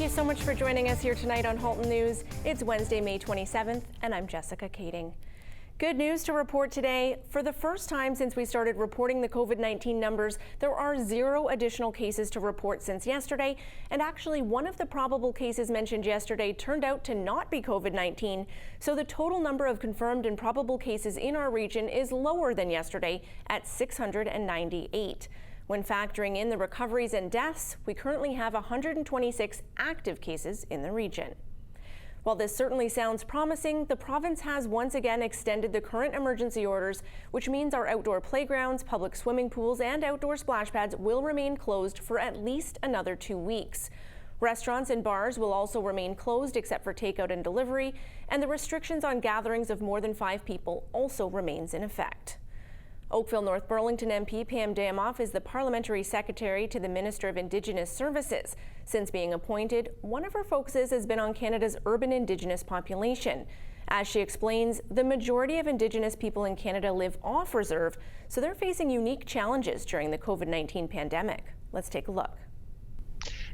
you so much for joining us here tonight on Halton News. It's Wednesday, May 27th, and I'm Jessica Kading. Good news to report today. For the first time since we started reporting the COVID-19 numbers, there are 0 additional cases to report since yesterday. And actually, one of the probable cases mentioned yesterday turned out to not be COVID-19. So the total number of confirmed and probable cases in our region is lower than yesterday at 698. When factoring in the recoveries and deaths, we currently have 126 active cases in the region. While this certainly sounds promising, the province has once again extended the current emergency orders, which means our outdoor playgrounds, public swimming pools, and outdoor splash pads will remain closed for at least another 2 weeks. Restaurants and bars will also remain closed except for takeout and delivery, and the restrictions on gatherings of more than 5 people also remains in effect. Oakville North Burlington MP Pam Damoff is the Parliamentary Secretary to the Minister of Indigenous Services. Since being appointed, one of her focuses has been on Canada's urban Indigenous population. As she explains, the majority of Indigenous people in Canada live off reserve, so they're facing unique challenges during the COVID-19 pandemic. Let's take a look.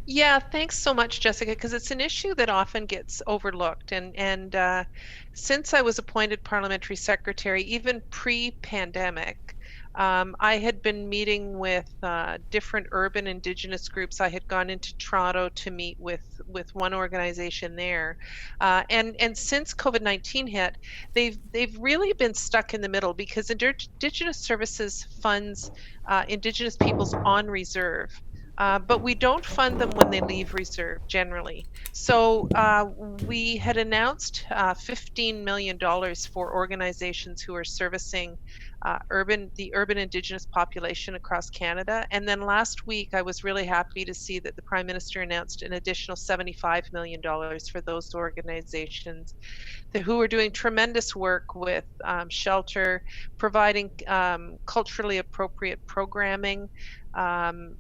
Yeah, thanks so much, Jessica, because it's an issue that often gets overlooked. And since I was appointed parliamentary secretary, even pre-pandemic, I had been meeting with different urban Indigenous groups. I had gone into Toronto to meet with one organization there, and since COVID-19 hit, they've really been stuck in the middle because Indigenous Services funds Indigenous peoples on reserve. But we don't fund them when they leave reserve generally. So we had announced $15 million for organizations who are servicing the urban Indigenous population across Canada. And then last week, I was really happy to see that the Prime Minister announced an additional $75 million for those organizations who are doing tremendous work with shelter, providing culturally appropriate programming,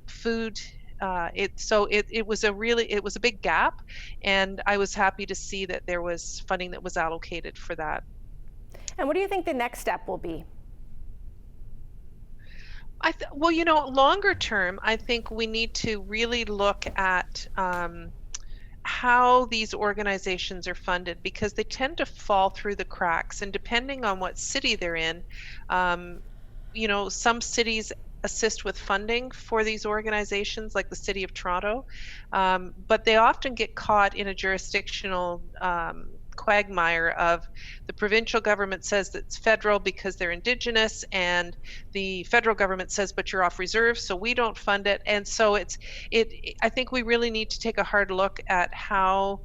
food. It was a big gap, and I was happy to see that there was funding that was allocated for that. And what do you think the next step will be? Well, longer term, I think we need to really look at how these organizations are funded, because they tend to fall through the cracks, and depending on what city they're in, some cities assist with funding for these organizations, like the City of Toronto, but they often get caught in a jurisdictional quagmire of the provincial government says that it's federal because they're Indigenous, and the federal government says, but you're off reserve, so we don't fund it. And so I think we really need to take a hard look at how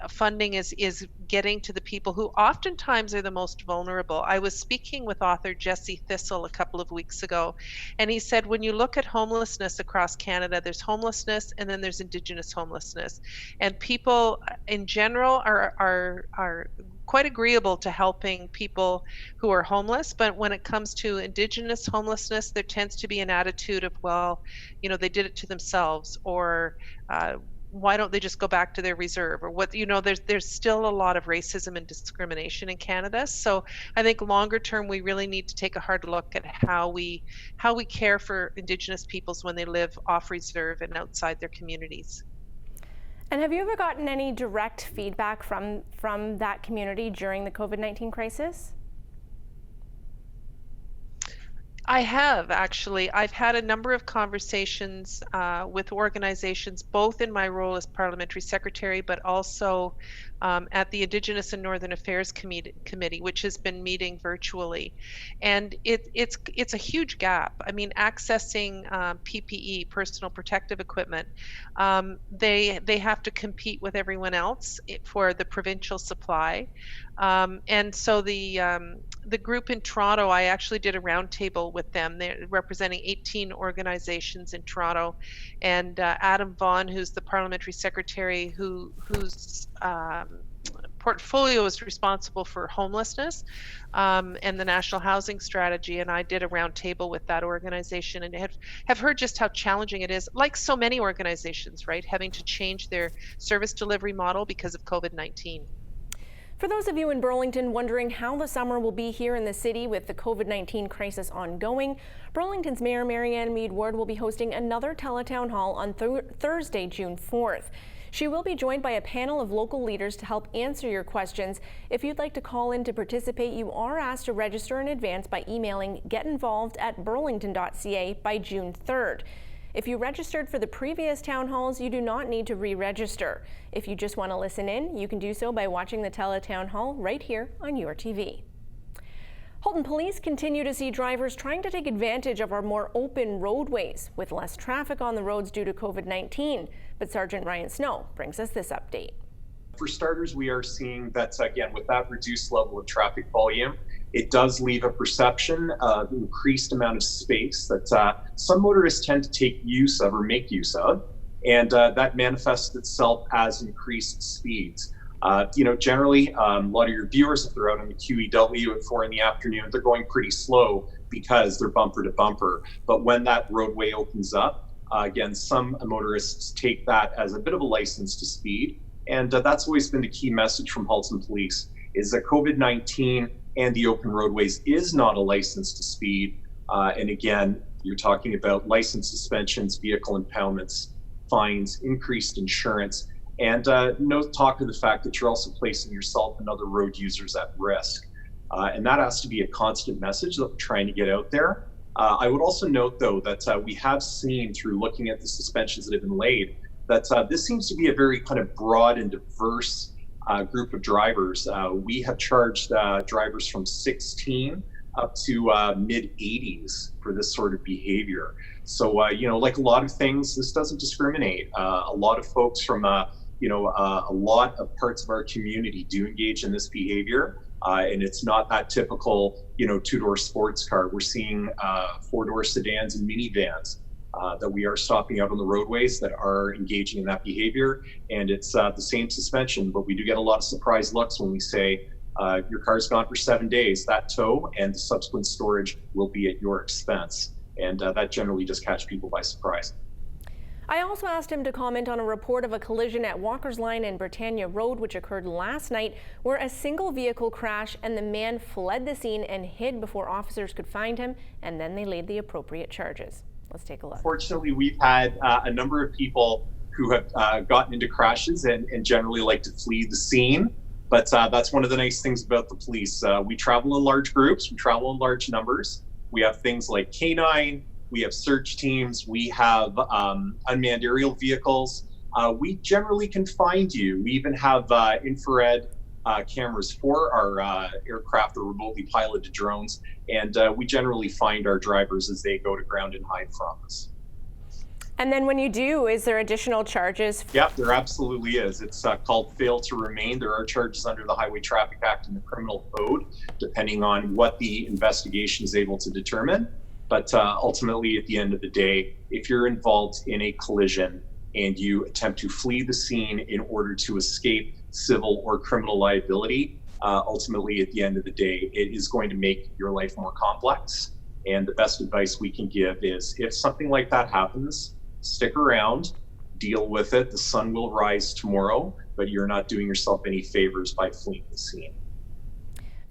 funding is getting to the people who oftentimes are the most vulnerable. I was speaking with author Jesse Thistle a couple of weeks ago, and he said when you look at homelessness across Canada, there's homelessness and then there's Indigenous homelessness. And people in general are quite agreeable to helping people who are homeless, but when it comes to Indigenous homelessness, there tends to be an attitude of, well, they did it to themselves, or why don't they just go back to their reserve, or what, there's still a lot of racism and discrimination in Canada. So I think longer term, we really need to take a hard look at how we care for Indigenous peoples when they live off reserve and outside their communities. And have you ever gotten any direct feedback from that community during the COVID-19 crisis? I have, actually. I've had a number of conversations with organizations, both in my role as parliamentary secretary, but also at the Indigenous and Northern Affairs Committee, which has been meeting virtually. And it's a huge gap. I mean, accessing PPE, personal protective equipment, they have to compete with everyone else for the provincial supply. And so the group in Toronto, I actually did a roundtable with them. They're representing 18 organizations in Toronto, and Adam Vaughan, who's the parliamentary secretary, whose portfolio is responsible for homelessness and the national housing strategy, and I did a roundtable with that organization, and have heard just how challenging it is, like so many organizations, right, having to change their service delivery model because of COVID-19. For those of you in Burlington wondering how the summer will be here in the city with the COVID-19 crisis ongoing, Burlington's Mayor Marianne Mead Ward will be hosting another teletown hall on Thursday, June 4th. She will be joined by a panel of local leaders to help answer your questions. If you'd like to call in to participate, you are asked to register in advance by emailing getinvolved@burlington.ca by June 3rd. If you registered for the previous town halls, you do not need to re-register. If you just want to listen in, you can do so by watching the Teletown Hall right here on your TV. Halton police continue to see drivers trying to take advantage of our more open roadways with less traffic on the roads due to COVID-19. But Sergeant Ryan Snow brings us this update. For starters, we are seeing that, again, with that reduced level of traffic volume, it does leave a perception of increased amount of space that some motorists tend to take use of or make use of, and that manifests itself as increased speeds. Generally, a lot of your viewers, if they're out on the QEW at 4 in the afternoon, they're going pretty slow because they're bumper to bumper. But when that roadway opens up, again, some motorists take that as a bit of a license to speed. And that's always been the key message from Halton Police, is that COVID-19 and the open roadways is not a license to speed. And again, you're talking about license suspensions, vehicle impoundments, fines, increased insurance, and no talk of the fact that you're also placing yourself and other road users at risk. And that has to be a constant message that we're trying to get out there. I would also note, though, that we have seen through looking at the suspensions that have been laid, that this seems to be a very kind of broad and diverse group of drivers. We have charged drivers from 16 up to mid-80s for this sort of behavior. So, like a lot of things, this doesn't discriminate. A lot of folks from, a lot of parts of our community do engage in this behavior. And it's not that typical, two-door sports car. We're seeing four-door sedans and minivans that we are stopping out on the roadways that are engaging in that behavior. And it's the same suspension, but we do get a lot of surprise looks when we say, your car's gone for 7 days. That tow and the subsequent storage will be at your expense. And that generally just catch people by surprise. I also asked him to comment on a report of a collision at Walker's Line and Britannia Road, which occurred last night, where a single vehicle crashed and the man fled the scene and hid before officers could find him, and then they laid the appropriate charges. Let's take a look. Fortunately, we've had a number of people who have gotten into crashes and generally like to flee the scene. But that's one of the nice things about the police. We travel in large groups, we travel in large numbers. We have things like K9, we have search teams, we have unmanned aerial vehicles. We generally can find you. We even have infrared cameras for our aircraft or remotely piloted drones. And we generally find our drivers as they go to ground and hide from us. And then when you do, is there additional charges? Yep, there absolutely is. It's called fail to remain. There are charges under the Highway Traffic Act and the Criminal Code, depending on what the investigation is able to determine. But ultimately, at the end of the day, if you're involved in a collision and you attempt to flee the scene in order to escape civil or criminal liability, ultimately, at the end of the day, it is going to make your life more complex. And the best advice we can give is, if something like that happens, stick around, deal with it. The sun will rise tomorrow, but you're not doing yourself any favors by fleeing the scene.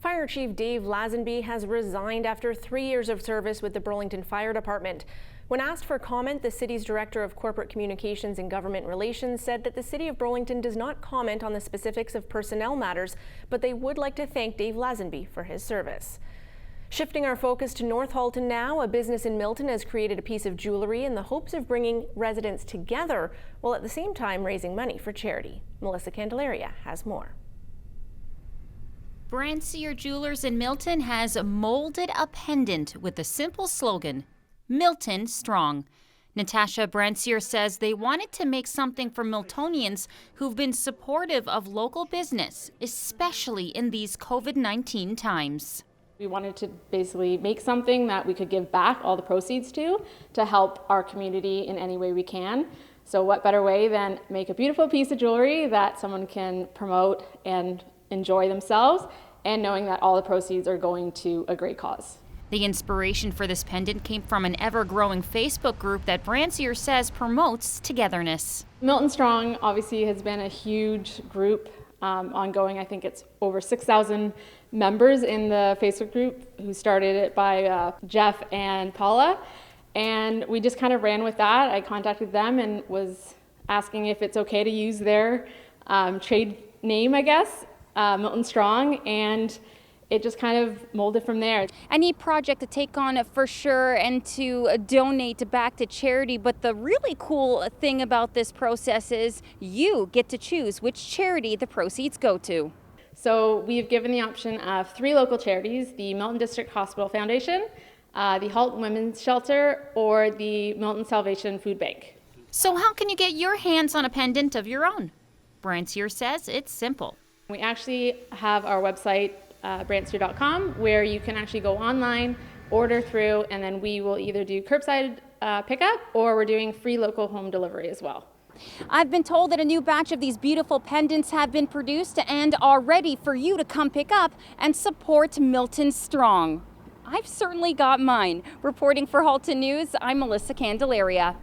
Fire Chief Dave Lazenby has resigned after 3 years of service with the Burlington Fire Department. When asked for comment, the city's Director of Corporate Communications and Government Relations said that the City of Burlington does not comment on the specifics of personnel matters, but they would like to thank Dave Lazenby for his service. Shifting our focus to North Halton now, a business in Milton has created a piece of jewelry in the hopes of bringing residents together while at the same time raising money for charity. Melissa Candelaria has more. Brancier Jewelers in Milton has molded a pendant with the simple slogan, Milton Strong. Natasha Brancier says they wanted to make something for Miltonians who've been supportive of local business, especially in these COVID-19 times. We wanted to basically make something that we could give back all the proceeds to help our community in any way we can. So what better way than make a beautiful piece of jewelry that someone can promote and enjoy themselves, and knowing that all the proceeds are going to a great cause. The inspiration for this pendant came from an ever-growing Facebook group that Brancier says promotes togetherness. Milton Strong obviously has been a huge group ongoing. I think it's over 6,000 members in the Facebook group who started it by Jeff and Paula. And we just kind of ran with that. I contacted them and was asking if it's okay to use their trade name, I guess, Milton Strong, and it just kind of molded from there. A neat project to take on for sure and to donate back to charity. But the really cool thing about this process is you get to choose which charity the proceeds go to. So we've given the option of 3 local charities: the Milton District Hospital Foundation, the Halton Women's Shelter, or the Milton Salvation Food Bank. So how can you get your hands on a pendant of your own? Brancier says it's simple. We actually have our website, brancier.com, where you can actually go online, order through, and then we will either do curbside pickup, or we're doing free local home delivery as well. I've been told that a new batch of these beautiful pendants have been produced and are ready for you to come pick up and support Milton Strong. I've certainly got mine. Reporting for Halton News, I'm Melissa Candelaria.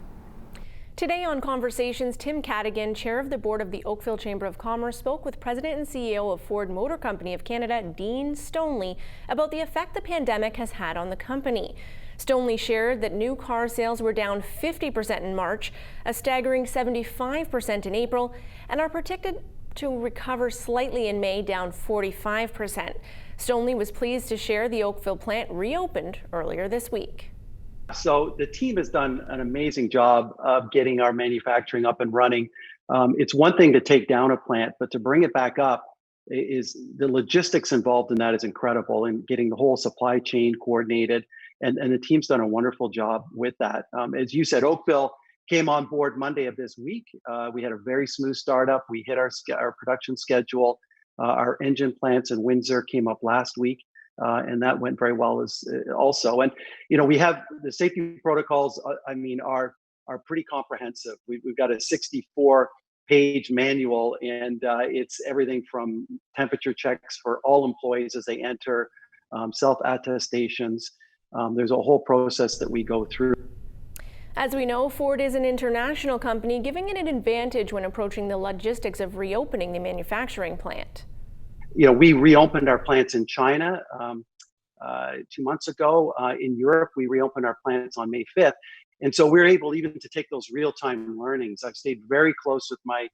Today on Conversations, Tim Cadigan, chair of the board of the Oakville Chamber of Commerce, spoke with President and CEO of Ford Motor Company of Canada, Dean Stoneley, about the effect the pandemic has had on the company. Stoneley shared that new car sales were down 50% in March, a staggering 75% in April, and are predicted to recover slightly in May, down 45%. Stoneley was pleased to share the Oakville plant reopened earlier this week. So the team has done an amazing job of getting our manufacturing up and running. It's one thing to take down a plant, but to bring it back up is the logistics involved in that is incredible, and getting the whole supply chain coordinated. And the team's done a wonderful job with that. As you said, Oakville came on board Monday of this week. We had a very smooth startup. We hit our production schedule. Our engine plants in Windsor came up last week. And that went very well as also. And we have the safety protocols. Are pretty comprehensive. We've got a 64-page manual, and it's everything from temperature checks for all employees as they enter, self-attestations. There's a whole process that we go through. As we know, Ford is an international company, giving it an advantage when approaching the logistics of reopening the manufacturing plant. We reopened our plants in China 2 months ago. In Europe, we reopened our plants on May 5th. And so we're able even to take those real-time learnings. I've stayed very close with my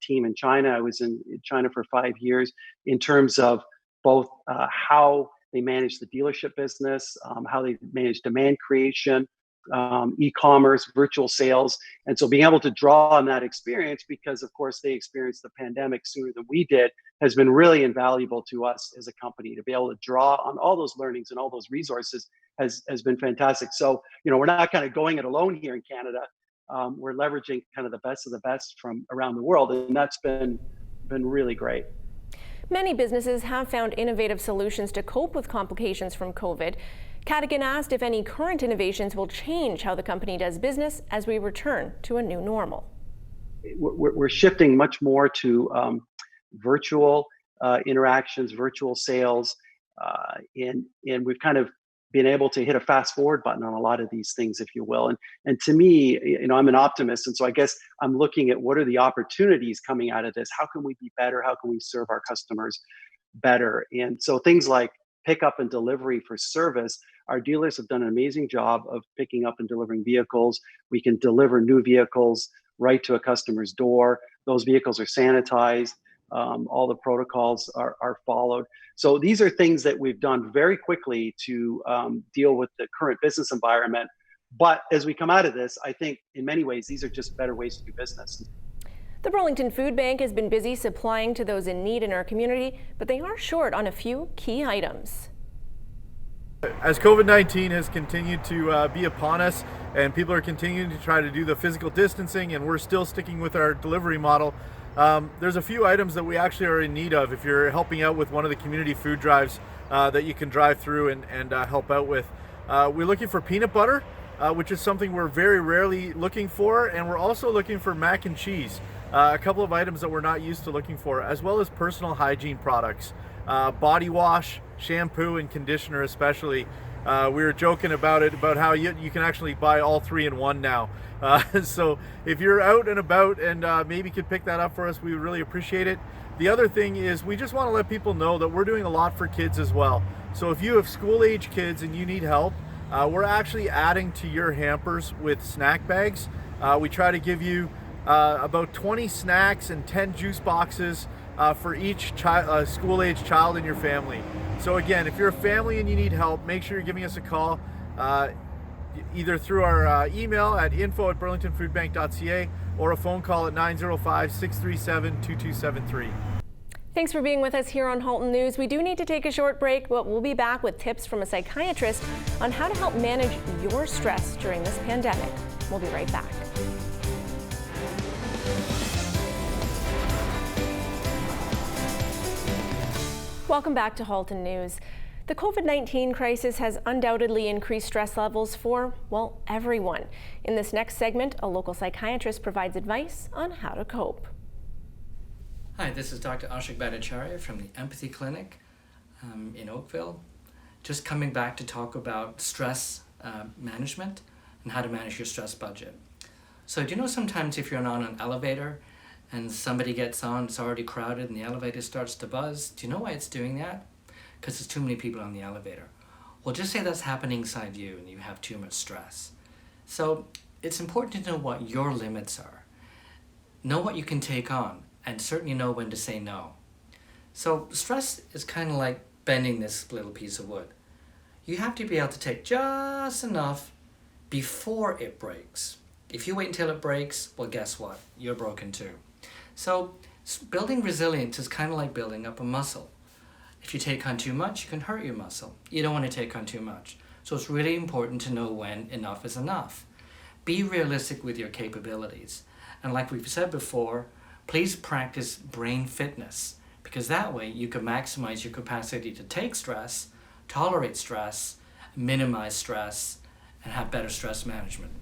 team in China. I was in China for 5 years, in terms of both how they manage the dealership business, how they manage demand creation, e-commerce, virtual sales. And so being able to draw on that experience, because of course they experienced the pandemic sooner than we did, has been really invaluable to us as a company. To be able to draw on all those learnings and all those resources has been fantastic. So, we're not kind of going it alone here in Canada. We're leveraging kind of the best of the best from around the world, and that's been really great. Many businesses have found innovative solutions to cope with complications from COVID. Cadigan asked if any current innovations will change how the company does business as we return to a new normal. We're shifting much more to virtual interactions, virtual sales, and we've kind of been able to hit a fast forward button on a lot of these things, if you will. And to me, I'm an optimist, and so I guess I'm looking at what are the opportunities coming out of this. How can we be better? How can we serve our customers better? And so things like pickup and delivery for service, our dealers have done an amazing job of picking up and delivering vehicles. We can deliver new vehicles right to a customer's door. Those vehicles are sanitized. All the protocols are followed. So these are things that we've done very quickly to deal with the current business environment. But as we come out of this, I think in many ways, these are just better ways to do business. The Burlington Food Bank has been busy supplying to those in need in our community, but they are short on a few key items. As COVID-19 has continued to be upon us, and people are continuing to try to do the physical distancing, and we're still sticking with our delivery model, there's a few items that we actually are in need of if you're helping out with one of the community food drives that you can drive through and help out with. We're looking for peanut butter, which is something we're very rarely looking for, and we're also looking for mac and cheese, a couple of items that we're not used to looking for, as well as personal hygiene products, body wash, shampoo, and conditioner especially. We were joking about how you can actually buy all three in one now. So if you're out and about and maybe could pick that up for us, we would really appreciate it. The other thing is we just want to let people know that we're doing a lot for kids as well. So if you have school-age kids and you need help, we're actually adding to your hampers with snack bags. We try to give you about 20 snacks and 10 juice boxes for each school-age child in your family. So again, if you're a family and you need help, make sure you're giving us a call, either through our email at info@burlingtonfoodbank.ca or a phone call at 905-637-2273. Thanks for being with us here on Halton News. We do need to take a short break, but we'll be back with tips from a psychiatrist on how to help manage your stress during this pandemic. We'll be right back. Welcome back to Halton News. The COVID-19 crisis has undoubtedly increased stress levels for, well, everyone. In this next segment, a local psychiatrist provides advice on how to cope. Hi, this is Dr. Ashik Bhattacharya from the Empathy Clinic in Oakville. Just coming back to talk about stress management and how to manage your stress budget. So do you know sometimes if you're on an elevator and somebody gets on, it's already crowded and the elevator starts to buzz, do you know why it's doing that? Because there's too many people on the elevator. Well, just say that's happening inside you and you have too much stress. So it's important to know what your limits are. Know what you can take on and certainly know when to say no. So stress is kind of like bending this little piece of wood. You have to be able to take just enough before it breaks. If you wait until it breaks, well, guess what? You're broken too. So building resilience is kind of like building up a muscle. If you take on too much, you can hurt your muscle. You don't want to take on too much. So it's really important to know when enough is enough. Be realistic with your capabilities. And like we've said before, please practice brain fitness, because that way you can maximize your capacity to take stress, tolerate stress, minimize stress, and have better stress management.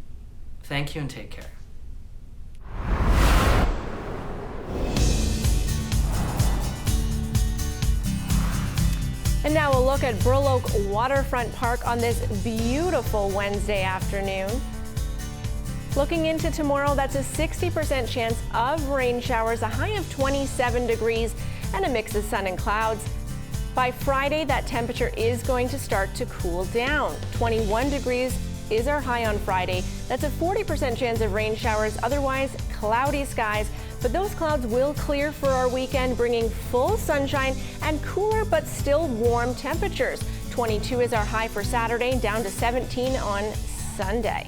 Thank you and take care. And now a look at Burl Oak Waterfront Park on this beautiful Wednesday afternoon. Looking into tomorrow, that's a 60% chance of rain showers, a high of 27 degrees, and a mix of sun and clouds. By Friday, that temperature is going to start to cool down. 21 degrees is our high on Friday. That's a 40% chance of rain showers, otherwise cloudy skies. But those clouds will clear for our weekend, bringing full sunshine and cooler but still warm temperatures. 22 is our high for Saturday, down to 17 on Sunday.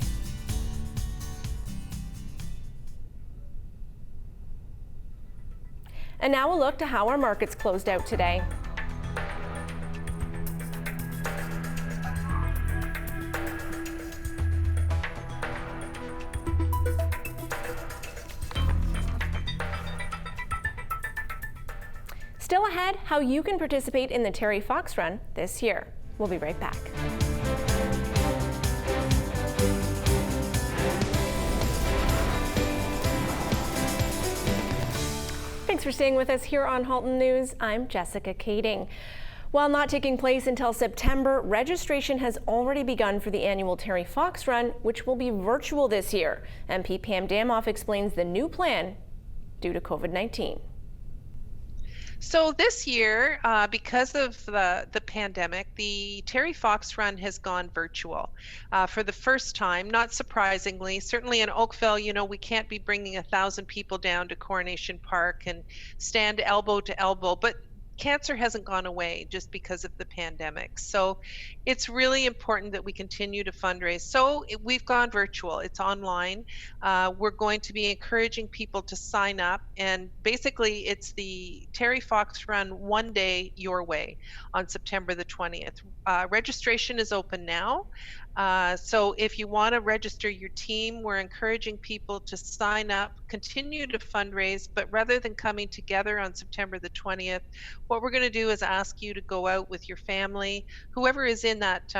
And now a look to how our markets closed out today. Still ahead, how you can participate in the Terry Fox Run this year. We'll be right back. Thanks for staying with us here on Halton News. I'm Jessica Kading. While not taking place until September, registration has already begun for the annual Terry Fox Run, which will be virtual this year. MP Pam Damoff explains the new plan due to COVID-19. So this year, because of the pandemic, the Terry Fox Run has gone virtual for the first time, not surprisingly. Certainly in Oakville, you know, we can't be bringing 1,000 people down to Coronation Park and stand elbow to elbow, but cancer hasn't gone away just because of the pandemic. So it's really important that we continue to fundraise. So we've gone virtual, it's online. We're going to be encouraging people to sign up, and basically it's the Terry Fox Run one day your way on September the 20th. Registration is open now. So if you want to register your team, we're encouraging people to sign up, continue to fundraise, but rather than coming together on September the 20th, what we're going to do is ask you to go out with your family, whoever is in that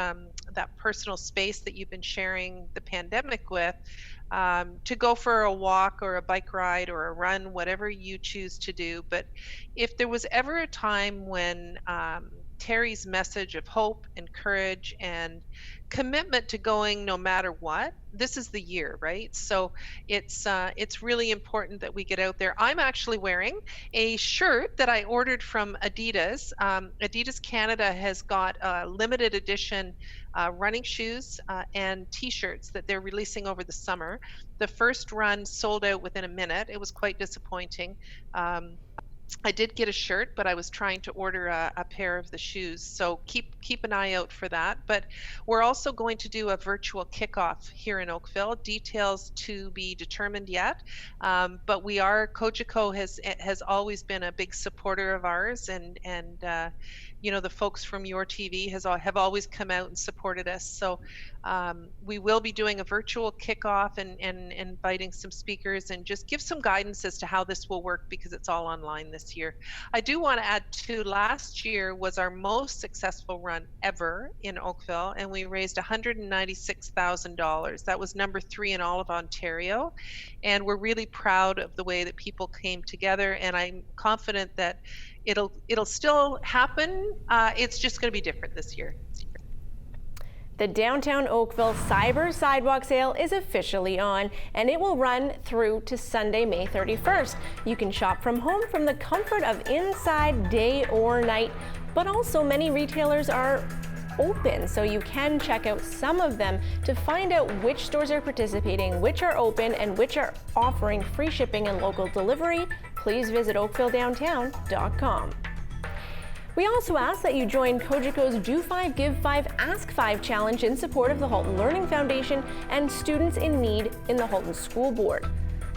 that personal space that you've been sharing the pandemic with, to go for a walk or a bike ride or a run, whatever you choose to do. But if there was ever a time when Terry's message of hope and courage and commitment to going no matter what. This is the year, right? So it's really important that we get out there. I'm actually wearing a shirt that I ordered from Adidas. Adidas Canada has got limited edition running shoes and t-shirts that they're releasing over the summer. The first run sold out within a minute. It was quite disappointing. I did get a shirt, but I was trying to order a pair of the shoes. So keep an eye out for that. But we're also going to do a virtual kickoff here in Oakville. Details to be determined yet. But Cogeco has always been a big supporter of ours, and you know, the folks from Your TV have always come out and supported us. So we will be doing a virtual kickoff and inviting some speakers and just give some guidance as to how this will work, because it's all online this year. I do want to add to, last year was our most successful run ever in Oakville, and we raised $196,000. That was number 3 in all of Ontario, and we're really proud of the way that people came together, and I'm confident that it'll still happen. It's just going to be different this year. The Downtown Oakville Cyber Sidewalk Sale is officially on, and it will run through to Sunday, May 31st. You can shop from home from the comfort of inside, day or night, but also many retailers are open, so you can check out some of them to find out which stores are participating, which are open, and which are offering free shipping and local delivery. Please visit oakvilledowntown.com. We also ask that you join Cogeco's Do 5, Give 5, Ask 5 challenge in support of the Halton Learning Foundation and students in need in the Halton School Board.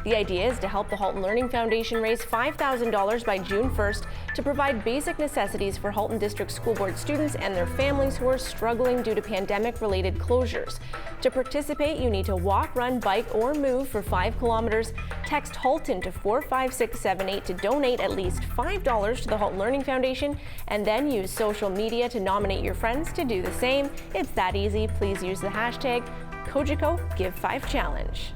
The idea is to help the Halton Learning Foundation raise $5,000 by June 1st to provide basic necessities for Halton District School Board students and their families who are struggling due to pandemic-related closures. To participate, you need to walk, run, bike, or move for 5 kilometers. Text Halton to 45678 to donate at least $5 to the Halton Learning Foundation, and then use social media to nominate your friends to do the same. It's that easy. Please use the hashtag Cogeco Give 5 Challenge.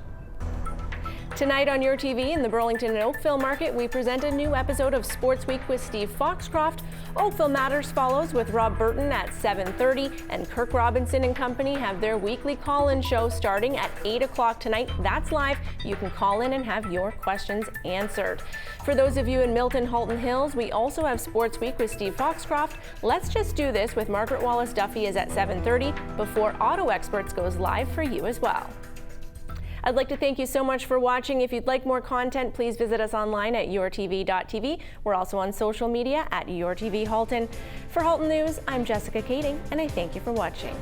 Tonight on Your TV in the Burlington and Oakville market, we present a new episode of Sports Week with Steve Foxcroft. Oakville Matters follows with Rob Burton at 7:30, and Kirk Robinson and company have their weekly call-in show starting at 8 o'clock tonight. That's live. You can call in and have your questions answered. For those of you in Milton, Halton Hills, we also have Sports Week with Steve Foxcroft. Let's Just Do This with Margaret Wallace Duffy is at 7:30 before Auto Experts goes live for you as well. I'd like to thank you so much for watching. If you'd like more content, please visit us online at yourtv.tv. We're also on social media at YourTV Halton. For Halton News, I'm Jessica Kading, and I thank you for watching.